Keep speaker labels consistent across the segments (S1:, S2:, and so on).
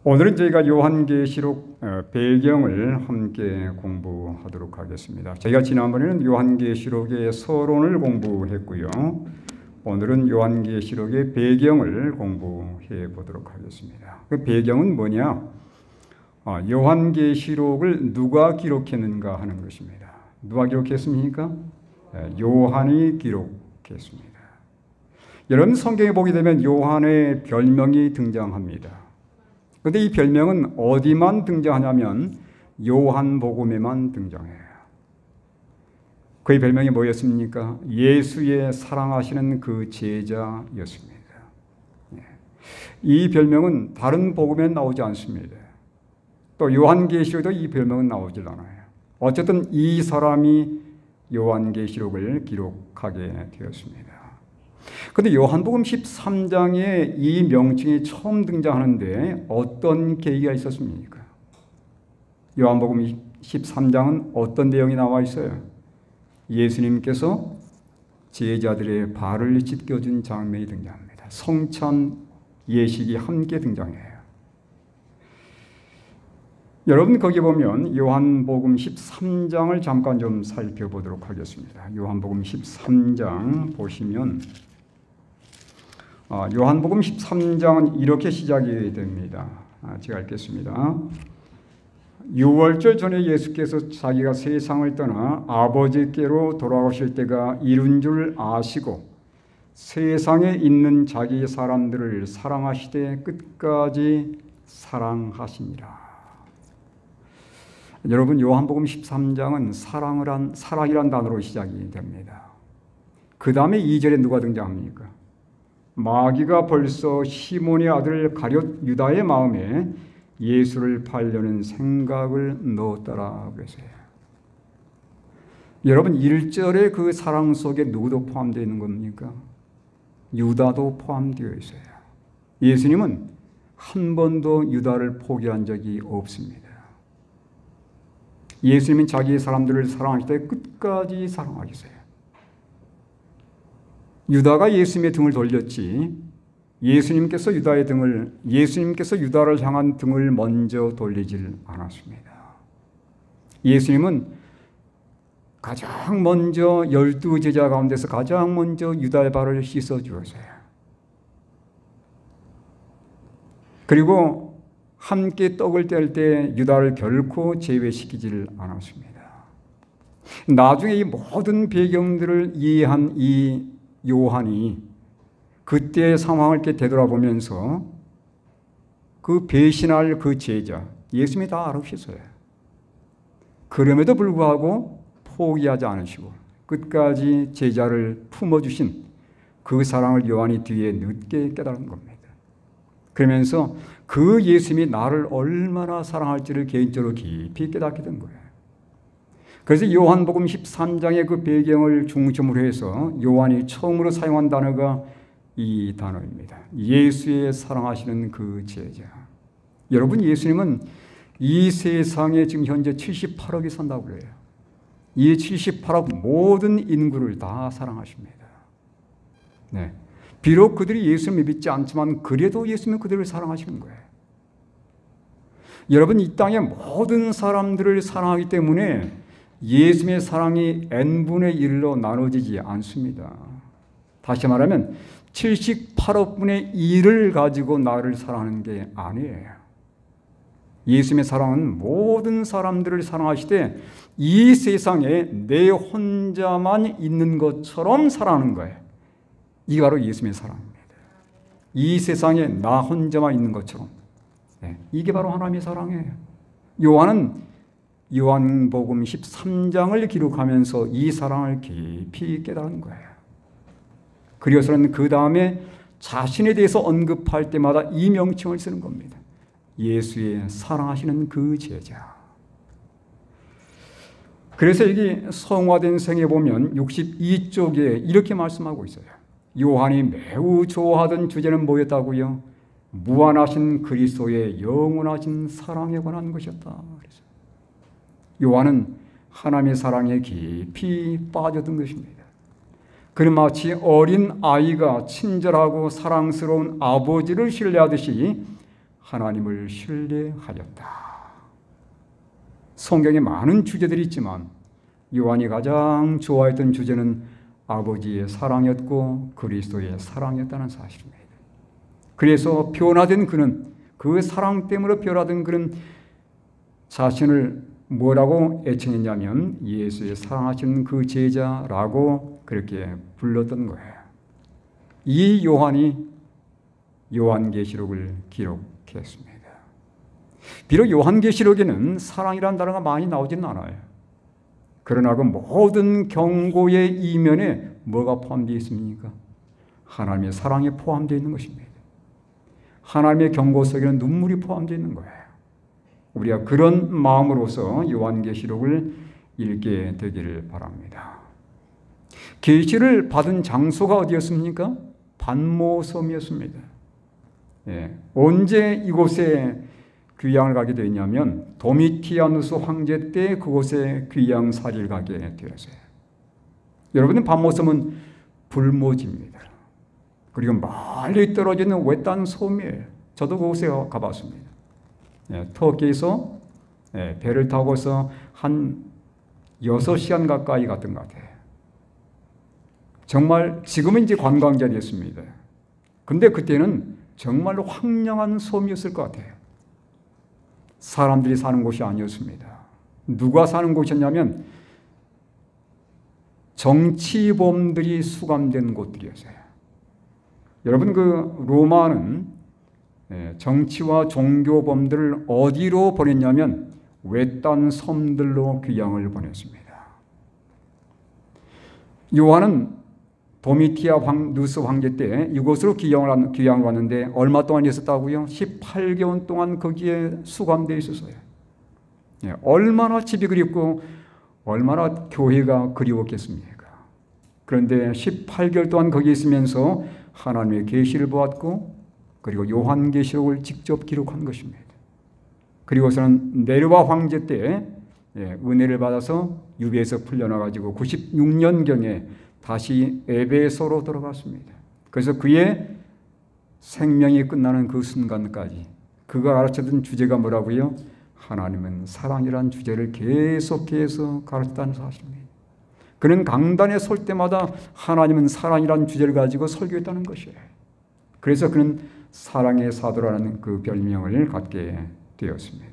S1: 오늘은 저희가 요한계시록 배경을 함께 공부하도록 하겠습니다. 저희가 지난번에는 요한계시록의 서론을 공부했고요. 오늘은 요한계시록의 배경을 공부해 보도록 하겠습니다. 그 배경은 뭐냐? 요한계시록을 누가 기록했는가 하는 것입니다. 누가 기록했습니까? 요한이 기록했습니다. 여러분 성경에 보게 되면 요한의 별명이 등장합니다. 그런데 이 별명은 어디만 등장하냐면 요한복음에만 등장해요. 그의 별명이 뭐였습니까? 예수의 사랑하시는 그 제자였습니다. 이 별명은 다른 복음에 나오지 않습니다. 또 요한계시록에도 이 별명은 나오질 않아요. 어쨌든 이 사람이 요한계시록을 기록하게 되었습니다. 그런데 요한복음 13장에 이 명칭이 처음 등장하는데 어떤 계기가 있었습니까? 요한복음 13장은 어떤 내용이 나와 있어요? 예수님께서 제자들의 발을 씻겨준 장면이 등장합니다. 성찬 예식이 함께 등장해요. 여러분 거기 보면 요한복음 13장을 잠깐 좀 살펴보도록 하겠습니다. 요한복음 13장 보시면 요한복음 13장은 이렇게 시작이 됩니다. 제가 읽겠습니다. 6월절 전에 예수께서 자기가 세상을 떠나 아버지께로 돌아오실 때가 이룬 줄 아시고 세상에 있는 자기 사람들을 사랑하시되 끝까지 사랑하시니라. 여러분 요한복음 13장은 사랑이란 단어로 시작이 됩니다. 그 다음에 2절에 누가 등장합니까? 마귀가 벌써 시몬의 아들 가룟 유다의 마음에 예수를 팔려는 생각을 넣었더라 그랬어요. 여러분 1절에 그 사랑 속에 누구도 포함되어 있는 겁니까? 유다도 포함되어 있어요. 예수님은 한 번도 유다를 포기한 적이 없습니다. 예수님은 자기 사람들을 사랑하실 때 끝까지 사랑하셨어요. 유다가 예수님의 등을 돌렸지 예수님께서 유다를 향한 등을 먼저 돌리질 않았습니다. 예수님은 가장 먼저 12 제자 가운데서 가장 먼저 유다의 발을 씻어 주었어요. 그리고 함께 떡을 뗄 때 유다를 결코 제외시키질 않았습니다. 나중에 이 모든 배경들을 이해한 이 요한이 그때의 상황을 이렇게 되돌아보면서 그 배신할 그 제자, 예수님이 다 알으셨어요. 그럼에도 불구하고 포기하지 않으시고 끝까지 제자를 품어주신 그 사랑을 요한이 뒤에 늦게 깨달은 겁니다. 그러면서 그 예수님이 나를 얼마나 사랑할지를 개인적으로 깊이 깨닫게 된 거예요. 그래서 요한복음 13장의 그 배경을 중심으로 해서 요한이 처음으로 사용한 단어가 이 단어입니다. 예수의 사랑하시는 그 제자. 여러분 예수님은 이 세상에 지금 현재 78억이 산다고 그래요. 이 78억 모든 인구를 다 사랑하십니다. 네. 비록 그들이 예수님을 믿지 않지만 그래도 예수님은 그들을 사랑하시는 거예요. 여러분 이 땅의 모든 사람들을 사랑하기 때문에 예수님의 사랑이 n분의 1로 나눠지지 않습니다. 다시 말하면 78억분의 1을 가지고 나를 사랑하는 게 아니에요. 예수님의 사랑은 모든 사람들을 사랑하시되 이 세상에 내 혼자만 있는 것처럼 사랑하는 거예요. 이게 바로 예수님의 사랑입니다. 이 세상에 나 혼자만 있는 것처럼. 이게 바로 하나님의 사랑이에요. 요한은 요한복음 13장을 기록하면서 이 사랑을 깊이 깨달은 거예요. 그리고서는 그 다음에 자신에 대해서 언급할 때마다 이 명칭을 쓰는 겁니다. 예수의 사랑하시는 그 제자. 그래서 여기 성화된 성에 보면 62쪽에 이렇게 말씀하고 있어요. 요한이 매우 좋아하던 주제는 뭐였다고요? 무한하신 그리스도의 영원하신 사랑에 관한 것이었다. 그래서 요한은 하나님의 사랑에 깊이 빠져든 것입니다. 그는 마치 어린 아이가 친절하고 사랑스러운 아버지를 신뢰하듯이 하나님을 신뢰하였다. 성경에 많은 주제들이 있지만 요한이 가장 좋아했던 주제는 아버지의 사랑이었고 그리스도의 사랑이었다는 사실입니다. 그래서 변화된 그는, 그 사랑 때문에 변화된 그는 자신을 뭐라고 애칭했냐면 예수의 사랑하시는 그 제자라고 그렇게 불렀던 거예요. 이 요한이 요한계시록을 기록했습니다. 비록 요한계시록에는 사랑이라는 단어가 많이 나오지는 않아요. 그러나 그 모든 경고의 이면에 뭐가 포함되어 있습니까? 하나님의 사랑이 포함되어 있는 것입니다. 하나님의 경고 속에는 눈물이 포함되어 있는 거예요. 우리가 그런 마음으로서 요한계시록을 읽게 되기를 바랍니다. 계시를 받은 장소가 어디였습니까? 반모섬이었습니다. 언제 이곳에 귀향을 가게 되었냐면 도미티아누스 황제 때 그곳에 귀향살이를 가게 되었어요. 여러분, 반모섬은 불모지입니다. 그리고 멀리 떨어지는 외딴 섬이에요. 저도 그곳에 가봤습니다. 터키에서 배를 타고서 한 6시간 가까이 갔던 것 같아요. 정말 지금은 이제 관광지가 됐습니다. 근데 그때는 정말로 황량한 섬이었을 것 같아요. 사람들이 사는 곳이 아니었습니다. 누가 사는 곳이었냐면 정치범들이 수감된 곳들이었어요. 여러분, 그 로마는 정치와 종교범들을 어디로 보냈냐면 외딴 섬들로 귀향을 보냈습니다. 요한은 도미티아누스 황제 때 이곳으로 귀향을 왔는데 얼마 동안 있었다고요? 18개월 동안 거기에 수감되어 있었어요. 얼마나 집이 그립고 얼마나 교회가 그리웠겠습니까? 그런데 18개월 동안 거기에 있으면서 하나님의 계시를 보았고 그리고 요한계시록을 직접 기록한 것입니다. 그리고서는 네르바 황제 때 은혜를 받아서 유배에서 풀려나가지고 96년경에 다시 에베소로 돌아갔습니다. 그래서 그의 생명이 끝나는 그 순간까지 그가 가르쳤던 주제가 뭐라고요? 하나님은 사랑이라는 주제를 계속해서 가르쳤다는 사실입니다. 그는 강단에 설 때마다 하나님은 사랑이라는 주제를 가지고 설교했다는 것이에요. 그래서 그는 사랑의 사도라는 그 별명을 갖게 되었습니다.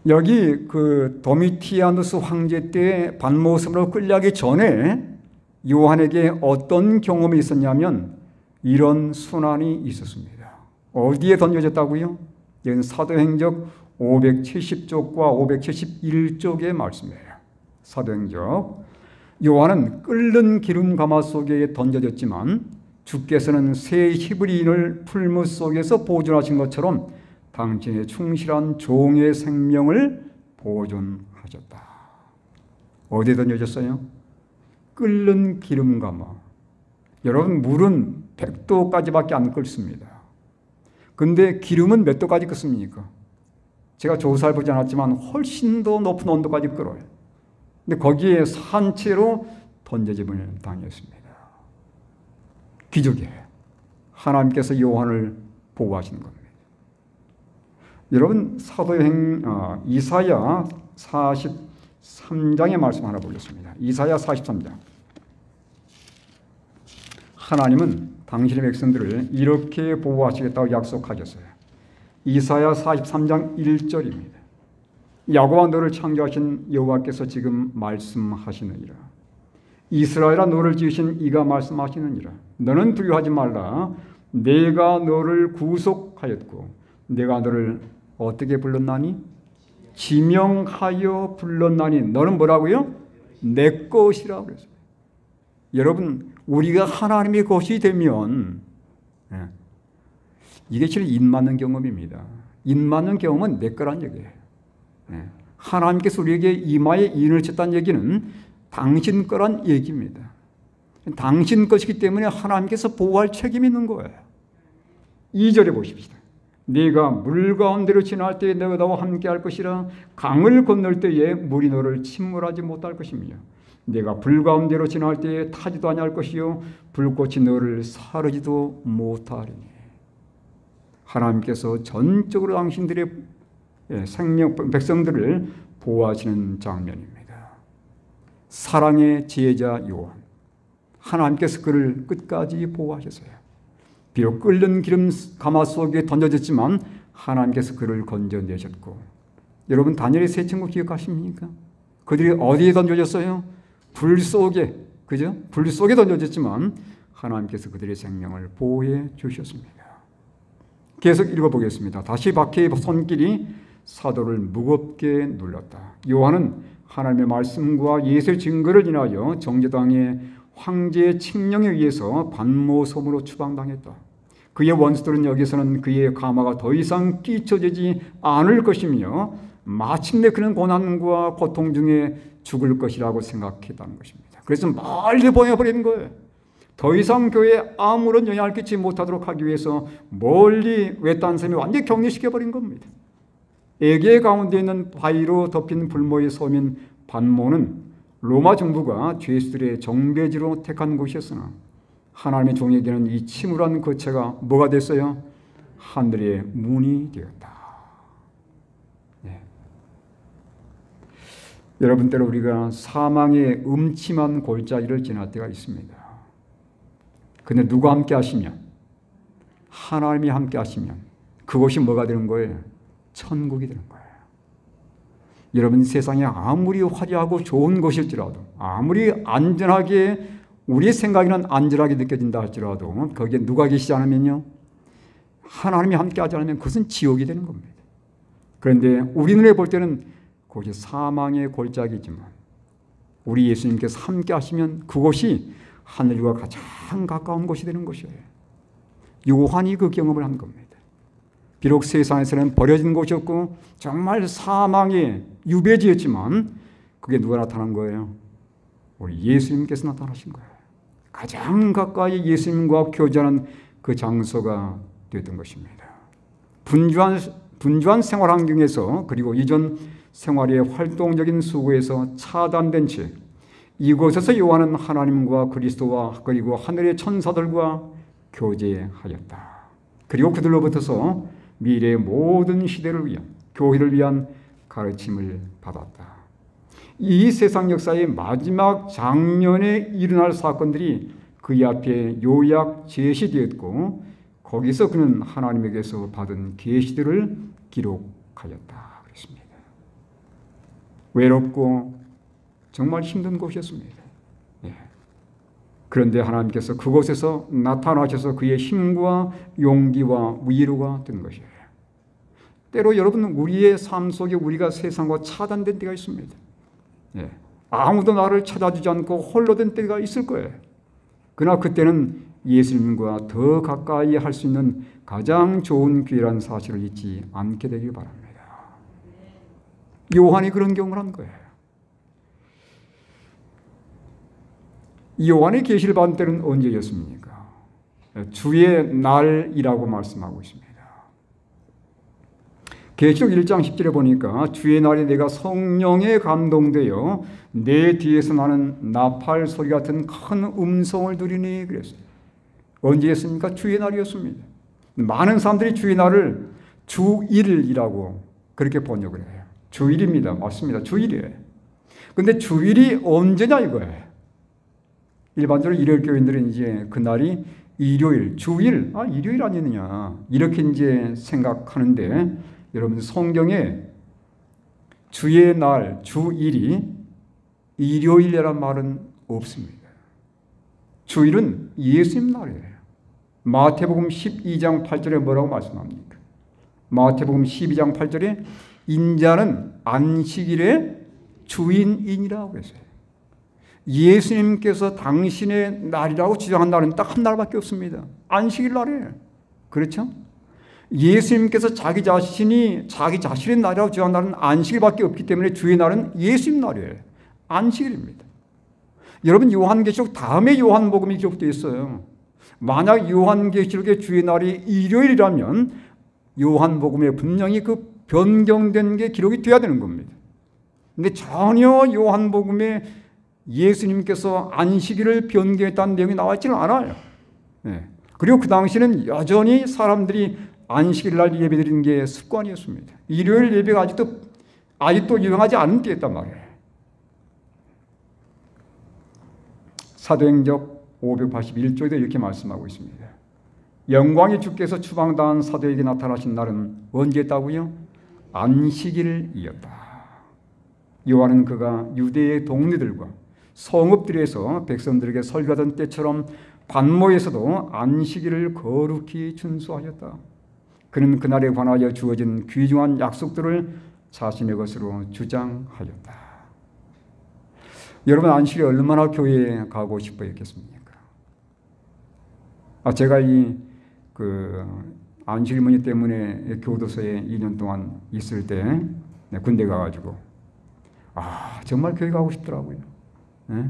S1: 여기 그 도미티아누스 황제 때 반모섬으로 끌려가기 전에 요한에게 어떤 경험이 있었냐면 이런 순환이 있었습니다. 어디에 던져졌다고요? 이건 사도행적 570쪽과 571쪽의 말씀이에요. 사도행적. 요한은 끓는 기름 가마 속에 던져졌지만 주께서는 새 히브리인을 풀무 속에서 보존하신 것처럼 당신의 충실한 종의 생명을 보존하셨다. 어디에 던져졌어요? 끓는 기름 가마. 여러분, 물은 100도까지밖에 안 끓습니다. 근데 기름은 몇 도까지 끓습니까? 제가 조사해 보지 않았지만 훨씬 더 높은 온도까지 끓어요. 근데 거기에 산채로 던져짐을 당했습니다. 기적이에요. 하나님께서 요한을 보호하시는 겁니다. 여러분, 이사야 43장의 말씀 하나 보겠습니다. 이사야 43장. 하나님은 당신의 백성들을 이렇게 보호하시겠다고 약속하셨어요. 이사야 43장 1절입니다. 야곱아, 너를 창조하신 여호와께서 지금 말씀하시느니라. 이스라엘아, 너를 지으신 이가 말씀하시느니라. 너는 두려워하지 말라. 내가 너를 구속하였고 내가 너를 어떻게 불렀나니? 지명하여 불렀나니. 너는 뭐라고요? 내 것이라고 그랬어요. 여러분, 우리가 하나님의 것이 되면 이게 실은 인맞는 경험입니다. 인맞는 경험은 내 거란 얘기예요. 하나님께서 우리에게 이마에 인을 쳤다는 얘기는 당신 거란 얘기입니다. 당신 것이기 때문에 하나님께서 보호할 책임이 있는 거예요. 2절에 보십시다. 네가 물 가운데로 지날 때에 내가 너와 함께 할 것이라. 강을 건널 때에 물이 너를 침몰하지 못할 것이며 네가 불 가운데로 지날 때에 타지도 아니할 것이요 불꽃이 너를 사르지도 못하리니. 하나님께서 전적으로 당신들의 백성들을 보호하시는 장면입니다. 사랑의 지혜자 요한, 하나님께서 그를 끝까지 보호하셨어요. 비록 끓는 기름 가마 속에 던져졌지만 하나님께서 그를 건져내셨고, 여러분 다니엘의 세 친구 기억하십니까? 그들이 어디에 던져졌어요? 불 속에, 그죠? 불 속에 던져졌지만 하나님께서 그들의 생명을 보호해 주셨습니다. 계속 읽어보겠습니다. 다시 박해의 손길이 사도를 무겁게 눌렀다. 요한은 하나님의 말씀과 예수의 증거를 인하여 정죄당의 황제의 칙령에 의해서 반모섬으로 추방당했다. 그의 원수들은 여기서는 그의 가마가 더 이상 끼쳐지지 않을 것이며 마침내 그는 고난과 고통 중에 죽을 것이라고 생각했다는 것입니다. 그래서 멀리 보내버리는 거예요. 더 이상 교회에 아무런 영향을 끼치지 못하도록 하기 위해서 멀리 외딴 섬에 완전히 격리시켜버린 겁니다. 에게 가운데 있는 바위로 덮인 불모의 섬인 반모는 로마 정부가 죄수들의 정배지로 택한 곳이었으나 하나님의 종에게는 이 침울한 거처가 뭐가 됐어요? 하늘의 문이 되었다. 네. 여러분, 때로 우리가 사망의 음침한 골짜기를 지날 때가 있습니다. 근데 누가 함께 하시면, 하나님이 함께 하시면 그것이 뭐가 되는 거예요? 천국이 되는 거예요. 여러분, 세상에 아무리 화려하고 좋은 곳일지라도, 아무리 안전하게, 우리의 생각에는 안전하게 느껴진다 할지라도 거기에 누가 계시지 않으면요, 하나님이 함께 하지 않으면 그것은 지옥이 되는 겁니다. 그런데 우리 눈에 볼 때는 그것이 사망의 골짜기지만 우리 예수님께서 함께 하시면 그곳이 하늘과 가장 가까운 곳이 되는 것이에요. 요한이 그 경험을 한 겁니다. 비록 세상에서는 버려진 곳이었고 정말 사망의 유배지였지만 그게 누가 나타난 거예요? 우리 예수님께서 나타나신 거예요. 가장 가까이 예수님과 교제하는 그 장소가 됐던 것입니다. 분주한 생활 환경에서, 그리고 이전 생활의 활동적인 수고에서 차단된 채 이곳에서 요한은 하나님과 그리스도와 그리고 하늘의 천사들과 교제하였다. 그리고 그들로부터서 미래의 모든 시대를 위한, 교회를 위한 가르침을 받았다. 이 세상 역사의 마지막 장면에 일어날 사건들이 그의 앞에 요약 제시되었고 거기서 그는 하나님에게서 받은 계시들을 기록하였다. 그랬습니다. 외롭고 정말 힘든 곳이었습니다. 예. 그런데 하나님께서 그곳에서 나타나셔서 그의 힘과 용기와 위로가 된 것이에요. 때로 여러분, 우리의 삶 속에 우리가 세상과 차단된 때가 있습니다. 예. 아무도 나를 찾아주지 않고 홀로 된 때가 있을 거예요. 그러나 그때는 예수님과 더 가까이 할 수 있는 가장 좋은 기회라는 사실을 잊지 않게 되길 바랍니다. 요한이 그런 경험을 한 거예요. 요한의 계시를 받은 때는 언제였습니까? 주의 날이라고 말씀하고 있습니다. 계시록 1장 10절에 보니까 주의 날에 내가 성령에 감동되어 내 뒤에서 나는 나팔 소리 같은 큰 음성을 들으니 그랬어요. 언제였습니까? 주의 날이었습니다. 많은 사람들이 주의 날을 주일이라고 그렇게 번역을 해요. 주일입니다. 맞습니다. 주일이에요. 근데 주일이 언제냐 이거예요. 일반적으로 일요일 교인들은 이제 그날이 일요일, 주일, 일요일 아니느냐 이렇게 이제 생각하는데, 여러분 성경에 주의 날, 주일이 일요일이라는 말은 없습니다. 주일은 예수님 날이에요. 마태복음 12장 8절에 뭐라고 말씀합니까? 마태복음 12장 8절에 인자는 안식일의 주인이라고 했어요. 예수님께서 당신의 날이라고 주장한 날은 딱 한 날밖에 없습니다. 안식일 날이에요. 그렇죠? 예수님께서 자기 자신의 날이라고 주장한 날은 안식일밖에 없기 때문에 주의 날은 예수님 날이에요. 안식일입니다. 여러분, 요한계시록 다음에 요한복음이 기록되어 있어요. 만약 요한계시록의 주의 날이 일요일이라면 요한복음에 분명히 그 변경된 게 기록이 돼야 되는 겁니다. 근데 전혀 요한복음에 예수님께서 안식일을 변경했다는 내용이 나와 있지는 않아요. 네. 그리고 그 당시는 여전히 사람들이 안식일 날 예배드리는 게 습관이었습니다. 일요일 예배가 아직도 유행하지 않은 때였단 말이에요. 사도행적 581조에도 이렇게 말씀하고 있습니다. 영광의 주께서 추방당한 사도에게 나타나신 날은 언제였다고요? 안식일이었다. 요한은 그가 유대의 동네들과 성읍들에서 백성들에게 설교하던 때처럼 반모에서도 안식일을 거룩히 준수하였다. 그는 그날에 관하여 주어진 귀중한 약속들을 자신의 것으로 주장하였다. 여러분, 안식일에 얼마나 교회에 가고 싶어 했겠습니까? 제가 안식일 문의 때문에 교도소에 2년 동안 있을 때 군대 가가지고 정말 교회 가고 싶더라고요. 네?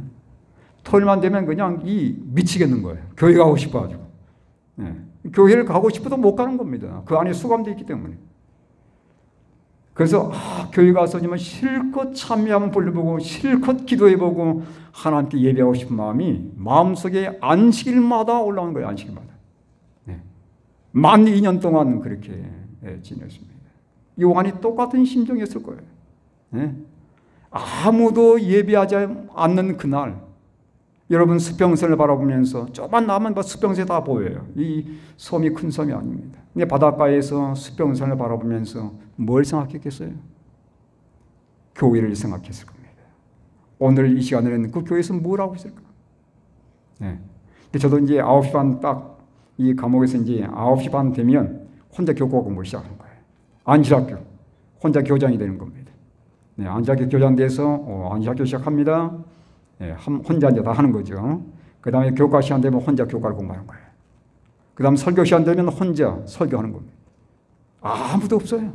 S1: 토요일만 되면 그냥 미치겠는 거예요. 교회 가고 싶어가지고. 네. 교회를 가고 싶어도 못 가는 겁니다. 그 안에 수감되어 있기 때문에. 그래서 교회 가서 실컷 참여 한번 불러보고 실컷 기도해보고 하나님께 예배하고 싶은 마음이 마음속에 안식일마다 올라오는 거예요. 안식일마다. 네. 만 2년 동안 그렇게 지냈습니다. 요한이 똑같은 심정이었을 거예요. 네. 아무도 예배하지 않는 그날, 여러분 수평선을 바라보면서 조금만 나면 수평선이 다 보여요. 이 섬이 큰 섬이 아닙니다. 근데 바닷가에서 수평선을 바라보면서 뭘 생각했겠어요? 교회를 생각했을 겁니다. 오늘 이 시간에는 그 교회에서 뭘 하고 있을까? 네. 저도 이제 9시 반 딱 이 감옥에서 이제 9시 반 되면 혼자 교과 공부를 시작하는 거예요. 안식학교. 혼자 교장이 되는 겁니다. 네, 안식학교 교장 돼서 안식학교 시작합니다. 네, 혼자 이제 다 하는 거죠. 그 다음에 교과 시간 되면 혼자 교과를 공부하는 거예요. 그 다음 설교 시간 되면 혼자 설교하는 겁니다. 아무도 없어요.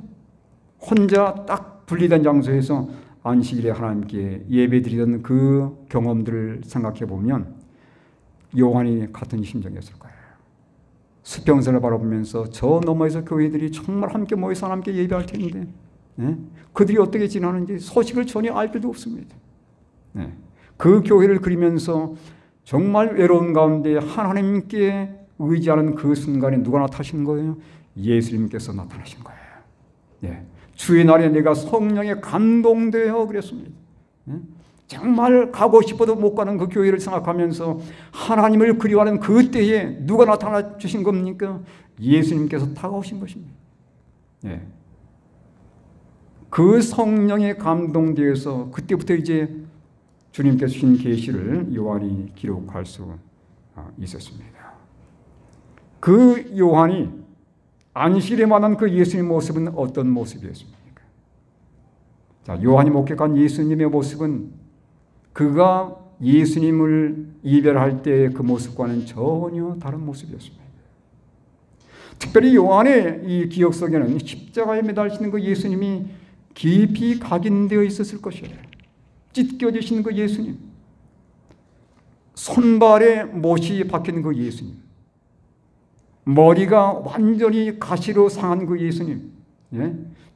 S1: 혼자 딱 분리된 장소에서 안식일에 하나님께 예배드리던 그 경험들을 생각해 보면 요한이 같은 심정이었을 거예요. 수평선을 바라보면서 저 너머에서 교회들이 정말 함께 모여서 하나님께 예배할 텐데 그들이 어떻게 지나는지 소식을 전혀 알 필요도 없습니다. 그 교회를 그리면서 정말 외로운 가운데 하나님께 의지하는 그 순간에 누가 나타나신 거예요? 예수님께서 나타나신 거예요. 주의 날에 내가 성령에 감동되어 그랬습니다. 정말 가고 싶어도 못 가는 그 교회를 생각하면서 하나님을 그리워하는 그때에 누가 나타나 주신 겁니까? 예수님께서 다가오신 것입니다. 그 성령에 감동되어서 그때부터 이제 주님께서 주신 계시를 요한이 기록할 수 있었습니다. 그 요한이 안식일에 만난 그 예수님의 모습은 어떤 모습이었습니까? 자, 요한이 목격한 예수님의 모습은 그가 예수님을 이별할 때의 그 모습과는 전혀 다른 모습이었습니다. 특별히 요한의 이 기억 속에는 십자가에 매달리시는 그 예수님이 깊이 각인되어 있었을 것이에요. 찢겨지신 그 예수님, 손발에 못이 박힌 그 예수님, 머리가 완전히 가시로 상한 그 예수님,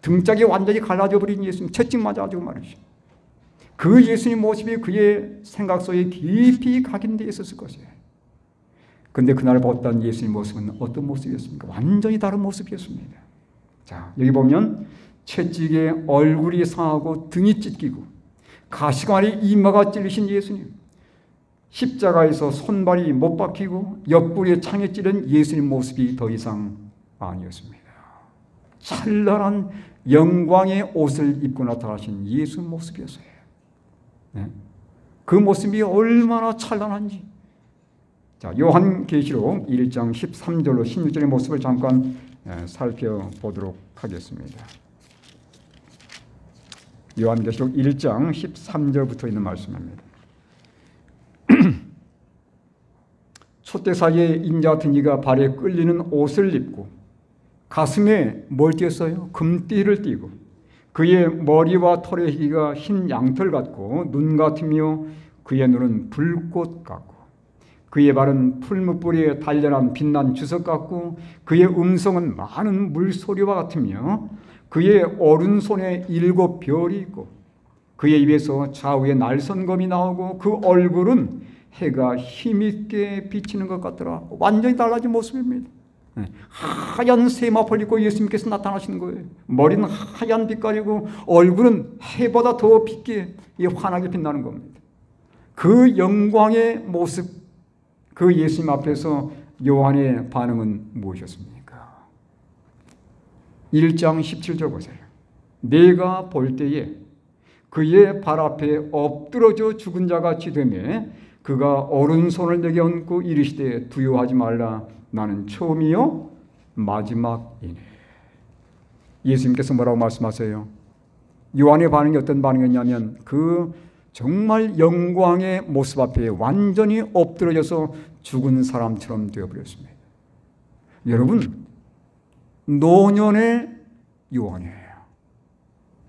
S1: 등짝이 완전히 갈라져 버린 예수님, 채찍 맞아가지고 말이죠. 그 예수님 모습이 그의 생각 속에 깊이 각인되어 있었을 것이에요. 그런데 그날 봤던 예수님 모습은 어떤 모습이었습니까? 완전히 다른 모습이었습니다. 자, 여기 보면 채찍에 얼굴이 상하고 등이 찢기고 가시관에 이마가 찔리신 예수님, 십자가에서 손발이 못 박히고 옆구리에 창에 찌른 예수님 모습이 더 이상 아니었습니다. 찬란한 영광의 옷을 입고 나타나신 예수 모습이었어요. 그 모습이 얼마나 찬란한지. 자, 요한계시록 1장 13절로 16절의 모습을 잠깐 살펴보도록 하겠습니다. 요한계시록 1장 13절부터 있는 말씀입니다. 촛대 사이에 인자 같은 이가 발에 끌리는 옷을 입고 가슴에 뭘 띄었어요? 금띠를 띠고 그의 머리와 털의 희가 흰 양털 같고 눈 같으며 그의 눈은 불꽃 같고 그의 발은 풀무불에 단련한 빛난 주석 같고 그의 음성은 많은 물소리와 같으며 그의 오른손에 7 별이 있고 그의 입에서 좌우에 날선검이 나오고 그 얼굴은 해가 힘있게 비치는 것 같더라. 완전히 달라진 모습입니다. 하얀 세마포를 입고 예수님께서 나타나시는 거예요. 머리는 하얀 빛깔이고 얼굴은 해보다 더 빛게 환하게 빛나는 겁니다. 그 영광의 모습, 그 예수님 앞에서 요한의 반응은 무엇이었습니까? 1장 17절 보세요. 내가 볼 때에 그의 발 앞에 엎드러져 죽은 자같이 되매 그가 오른손을 내게 얹고 이르시되 두려워하지 말라 나는 처음이요 마지막이네. 예수님께서 뭐라고 말씀하세요? 요한의 반응이 어떤 반응이었냐면 그 정말 영광의 모습 앞에 완전히 엎드러져서 죽은 사람처럼 되어버렸습니다. 여러분, 노년의 요한이에요.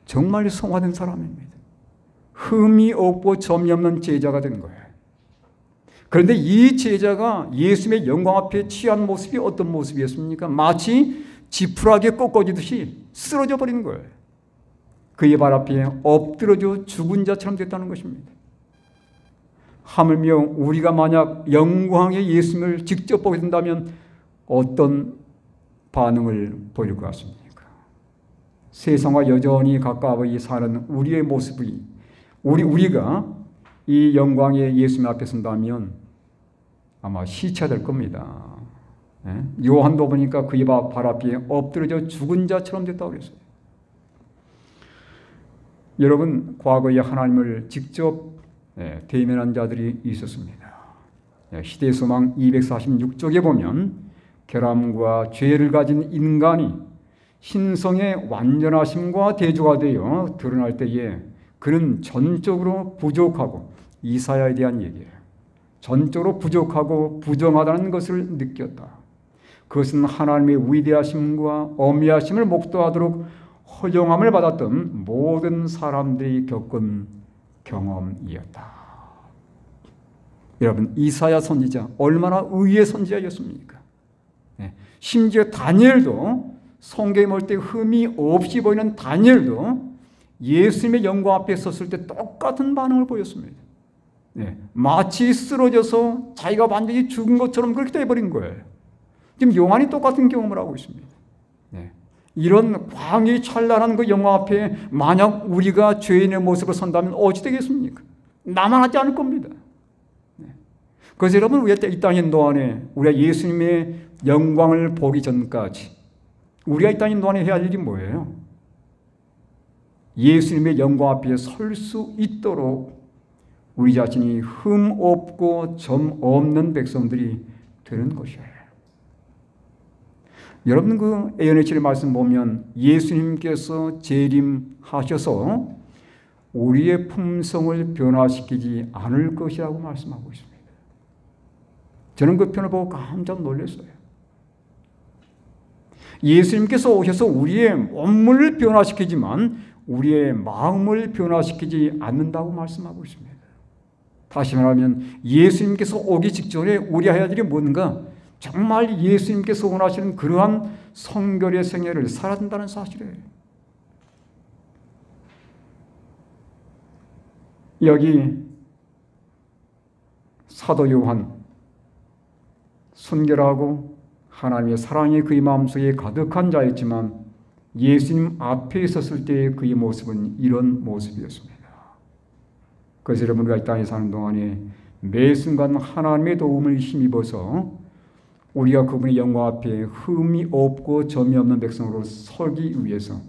S1: 정말 성화된 사람입니다. 흠이 없고 점이 없는 제자가 된 거예요. 그런데 이 제자가 예수님의 영광 앞에 취한 모습이 어떤 모습이었습니까? 마치 지푸라기에 꺾어지듯이 쓰러져 버리는 거예요. 그의 발 앞에 엎드러져 죽은 자처럼 됐다는 것입니다. 하물며 우리가 만약 영광의 예수님을 직접 보게 된다면 어떤 반응을 보일 것 같습니까? 세상과 여전히 가까워 사는 우리의 모습이 우리가 이 영광의 예수님 앞에 선다면 아마 시체될 겁니다. 요한도 보니까 그의 발 앞에 엎드려져 죽은 자처럼 됐다고 그랬어요. 여러분, 과거에 하나님을 직접 대면한 자들이 있었습니다. 시대소망 246쪽에 보면 결함과 죄를 가진 인간이 신성의 완전하심과 대조가 되어 드러날 때에 그는 전적으로 부족하고, 이사야에 대한 얘기예요. 전적으로 부족하고 부정하다는 것을 느꼈다. 그것은 하나님의 위대하심과 어미하심을 목도하도록 허용함을 받았던 모든 사람들이 겪은 경험이었다. 여러분, 이사야 선지자 얼마나 의의 선지자였습니까? 심지어 다니엘도, 성경에 볼 때 흠이 없이 보이는 다니엘도 예수님의 영광 앞에 섰을 때 똑같은 반응을 보였습니다. 마치 쓰러져서 자기가 완전히 죽은 것처럼 그렇게 돼버린 거예요. 지금 요한이 똑같은 경험을 하고 있습니다. 이런 광이 찬란한 그 영광 앞에 만약 우리가 죄인의 모습을 선다면 어찌 되겠습니까? 나만하지 않을 겁니다. 그래서 여러분, 우리가 이 땅에 있는 동안에 우리가 예수님의 영광을 보기 전까지 우리가 이 땅에 있는 동안에 해야 할 일이 뭐예요? 예수님의 영광 앞에 설 수 있도록 우리 자신이 흠 없고 점 없는 백성들이 되는 것이에요. 여러분, 그 예언의 칠의 말씀 보면 예수님께서 재림하셔서 우리의 품성을 변화시키지 않을 것이라고 말씀하고 있습니다. 저는 그 편을 보고 깜짝 놀랐어요. 예수님께서 오셔서 우리의 몸을 변화시키지만 우리의 마음을 변화시키지 않는다고 말씀하고 있습니다. 다시 말하면 예수님께서 오기 직전에 우리가 해야 할 일이 뭔가, 정말 예수님께서 원하시는 그러한 성결의 생애를 살아야 된다는 사실이에요. 여기 사도 요한, 순결하고 하나님의 사랑이 그의 마음속에 가득한 자였지만 예수님 앞에 있었을 때의 그의 모습은 이런 모습이었습니다. 그래서 여러분, 우리가 이 땅에 사는 동안에 매 순간 하나님의 도움을 힘입어서 우리가 그분의 영광 앞에 흠이 없고 점이 없는 백성으로 서기 위해서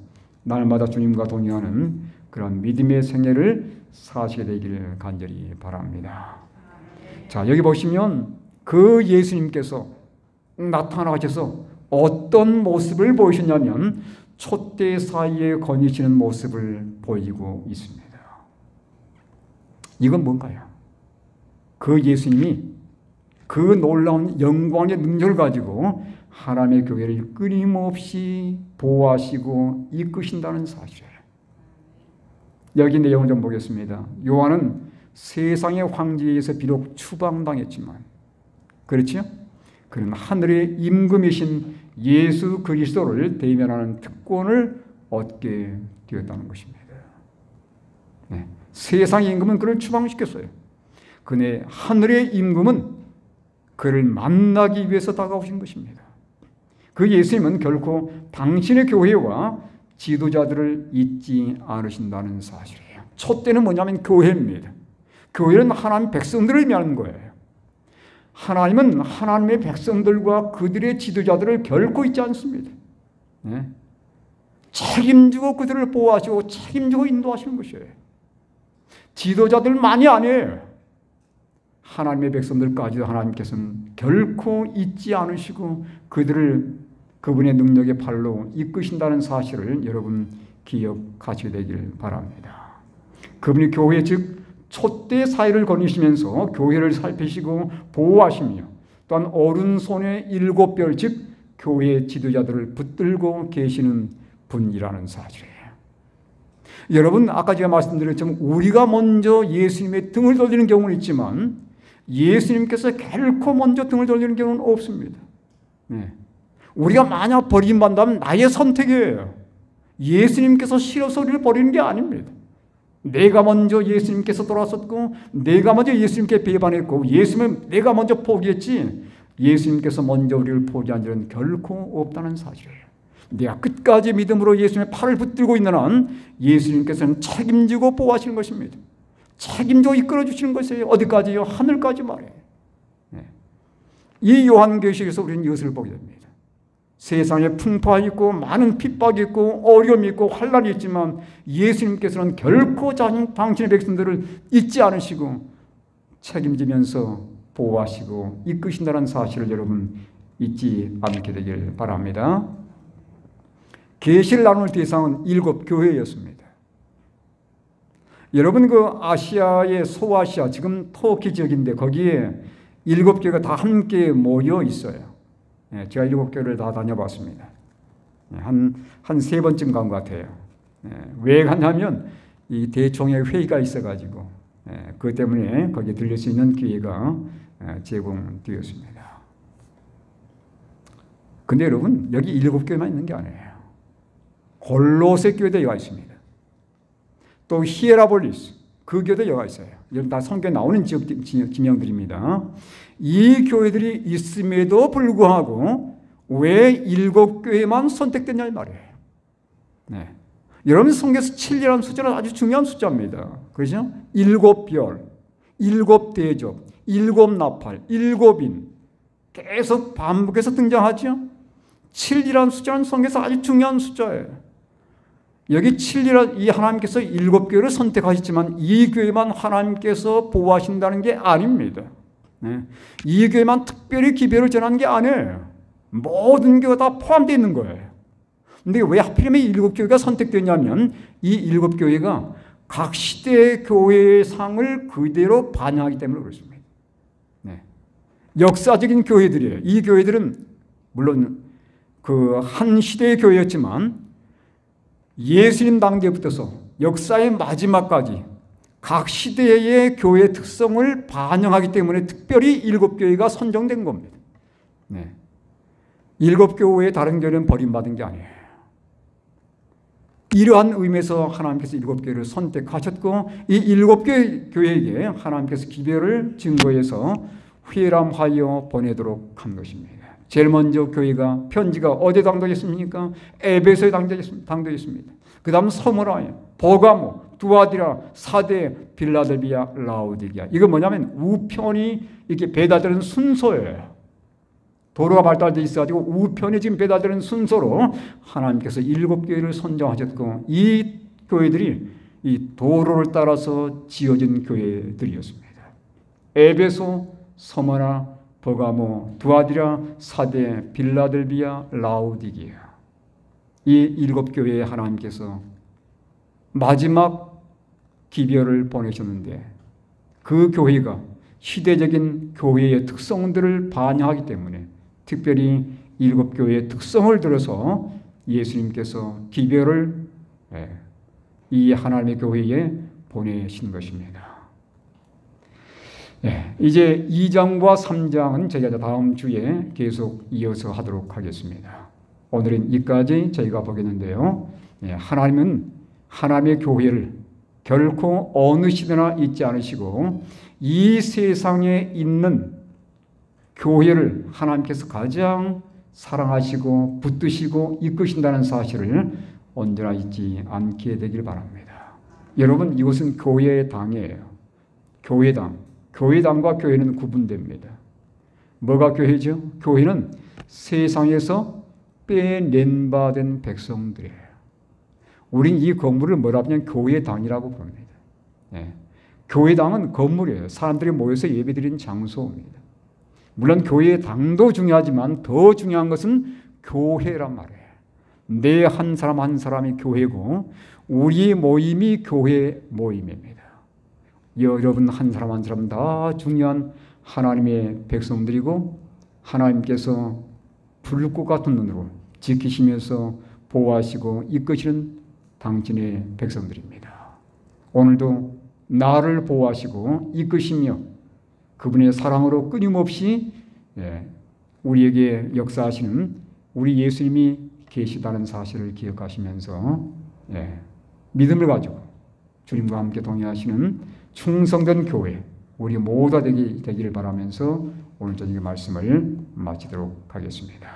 S1: 날마다 주님과 동행하는 그런 믿음의 생애를 사시게 되기를 간절히 바랍니다. 자, 여기 보시면 그 예수님께서 나타나셔서 어떤 모습을 보이셨냐면 촛대 사이에 거니시는 모습을 보이고 있습니다. 이건 뭔가요? 그 예수님이 그 놀라운 영광의 능력을 가지고 하나님의 교회를 끊임없이 보호하시고 이끄신다는 사실이에요. 여기 내용을 좀 보겠습니다. 요한은 세상의 황제에서 비록 추방당했지만, 그렇죠? 그는 하늘의 임금이신 예수 그리스도를 대면하는 특권을 얻게 되었다는 것입니다. 세상의 임금은 그를 추방시켰어요. 그네 하늘의 임금은 그를 만나기 위해서 다가오신 것입니다. 그 예수님은 결코 당신의 교회와 지도자들을 잊지 않으신다는 사실이에요. 촛대는 뭐냐면 교회입니다. 교회는 하나님 백성들을 의미하는 거예요. 하나님은 하나님의 백성들과 그들의 지도자들을 결코 잊지 않습니다. 네. 책임지고 그들을 보호하시고 책임지고 인도하시는 것이에요. 지도자들만이 아니에요. 하나님의 백성들까지도 하나님께서는 결코 잊지 않으시고 그들을 그분의 능력의 발로 이끄신다는 사실을 여러분 기억하시게 되길 바랍니다. 그분이 교회 즉 촛대 사이를 거니시면서 교회를 살피시고 보호하시며 또한 오른손에 7별 즉 교회의 지도자들을 붙들고 계시는 분이라는 사실이에요. 여러분 아까 제가 말씀드렸지만 우리가 먼저 예수님의 등을 돌리는 경우는 있지만 예수님께서 결코 먼저 등을 돌리는 경우는 없습니다. 네. 우리가 만약 버림받는다면 나의 선택이에요. 예수님께서 싫어서 우리를 버리는 게 아닙니다. 내가 먼저 예수님께서 돌아섰고 내가 먼저 예수님께 배반했고 예수님은 내가 먼저 포기했지 예수님께서 먼저 우리를 포기한 일은 결코 없다는 사실이에요. 내가 끝까지 믿음으로 예수님의 팔을 붙들고 있는 한 예수님께서는 책임지고 보호하시는 것입니다. 책임지고 이끌어주시는 것이에요. 어디까지요? 하늘까지 말해요. 네. 이 요한계시록에서 우리는 이것을 보게 됩니다. 세상에 풍파 있고 많은 핍박이 있고 어려움이 있고 환란이 있지만 예수님께서는 결코 당신의 백성들을 잊지 않으시고 책임지면서 보호하시고 이끄신다는 사실을 여러분 잊지 않게 되길 바랍니다. 계시를 나눌 대상은 7교회였습니다. 여러분 그 아시아의 소아시아 지금 터키 지역인데 거기에 7교회가 다 함께 모여 있어요. 제가 7교회를 다 다녀봤습니다. 한 3번쯤 간 것 같아요. 왜 갔냐면 이 대총회 회의가 있어가지고 그것 때문에 거기에 들릴 수 있는 기회가 제공되었습니다. 근데 여러분 여기 7교회만 있는 게 아니에요. 골로새 교회도 여기 있습니다. 또 히에라볼리스 그 교회도 여기 있어요. 여러분 다 성경에 나오는 지명들입니다. 이 교회들이 있음에도 불구하고 왜 7교회만 선택됐냐 이 말이에요. 네. 여러분 성경에서 7이라는 숫자는 아주 중요한 숫자입니다. 그렇죠? 7별, 7대접, 7나팔, 7인 계속 반복해서 등장하죠. 7이라는 숫자는 성경에서 아주 중요한 숫자예요. 여기 7이라 이 하나님께서 7교회를 선택하셨지만 이 교회만 하나님께서 보호하신다는 게 아닙니다. 네. 이 교회만 특별히 기별을 전하는 게 아니에요. 모든 교회가 다 포함되어 있는 거예요. 근데 왜 하필이면 7교회가 선택되냐면 이 7교회가 각 시대의 교회의 상을 그대로 반영하기 때문에 그렇습니다. 네. 역사적인 교회들이에요. 이 교회들은 물론 그 한 시대의 교회였지만 예수님 단계부터서 역사의 마지막까지 각 시대의 교회의 특성을 반영하기 때문에 특별히 7교회가 선정된 겁니다. 네. 7교회의 다른 교회는 버림받은 게 아니에요. 이러한 의미에서 하나님께서 7교회를 선택하셨고 이 7교회에게 하나님께서 기별을 증거해서 회람하여 보내도록 한 것입니다. 제일 먼저 교회가 편지가 어디에 당도했습니까? 에베소에 당도했습니다. 그 다음 서머라에 버가모, 두아디라, 사대, 빌라델비아, 라오디게아. 이거 뭐냐면 우편이 이렇게 배달되는 순서예요. 도로가 발달되어 있어가지고 우편이 지금 배달되는 순서로 하나님께서 7교회를 선정하셨고 이 교회들이 이 도로를 따라서 지어진 교회들이었습니다. 에베소, 서머나, 버가모, 두아디라, 사대, 빌라델비아, 라오디게아. 이 7교회에 하나님께서 마지막 기별을 보내셨는데 그 교회가 시대적인 교회의 특성들을 반영하기 때문에 특별히 7교회의 특성을 들어서 예수님께서 기별을 이 하나님의 교회에 보내신 것입니다. 이제 2장과 3장은 저희가 다음 주에 계속 이어서 하도록 하겠습니다. 오늘은 이까지 저희가 보겠는데요. 하나님은 하나님의 교회를 결코 어느 시대나 잊지 않으시고 이 세상에 있는 교회를 하나님께서 가장 사랑하시고 붙드시고 이끄신다는 사실을 언제나 잊지 않게 되길 바랍니다. 여러분, 이곳은 교회의 당이에요. 교회당. 교회당과 교회는 구분됩니다. 뭐가 교회죠? 교회는 세상에서 빼낸 바 된 백성들이에요. 우린 이 건물을 뭐라 하면 교회당이라고 부릅니다. 네. 교회당은 건물이에요. 사람들이 모여서 예배드리는 장소입니다. 물론 교회의 당도 중요하지만 더 중요한 것은 교회란 말이에요. 내 한 사람 한 사람이 교회고 우리의 모임이 교회 모임입니다. 여러분 한 사람 한 사람 다 중요한 하나님의 백성들이고 하나님께서 불꽃 같은 눈으로 지키시면서 보호하시고 이끄시는 당신의 백성들입니다. 오늘도 나를 보호하시고 이끄시며 그분의 사랑으로 끊임없이 우리에게 역사하시는 우리 예수님이 계시다는 사실을 기억하시면서 믿음을 가지고 주님과 함께 동행하시는 충성된 교회 우리 모두가 되기를 바라면서 오늘 저녁의 말씀을 마치도록 하겠습니다.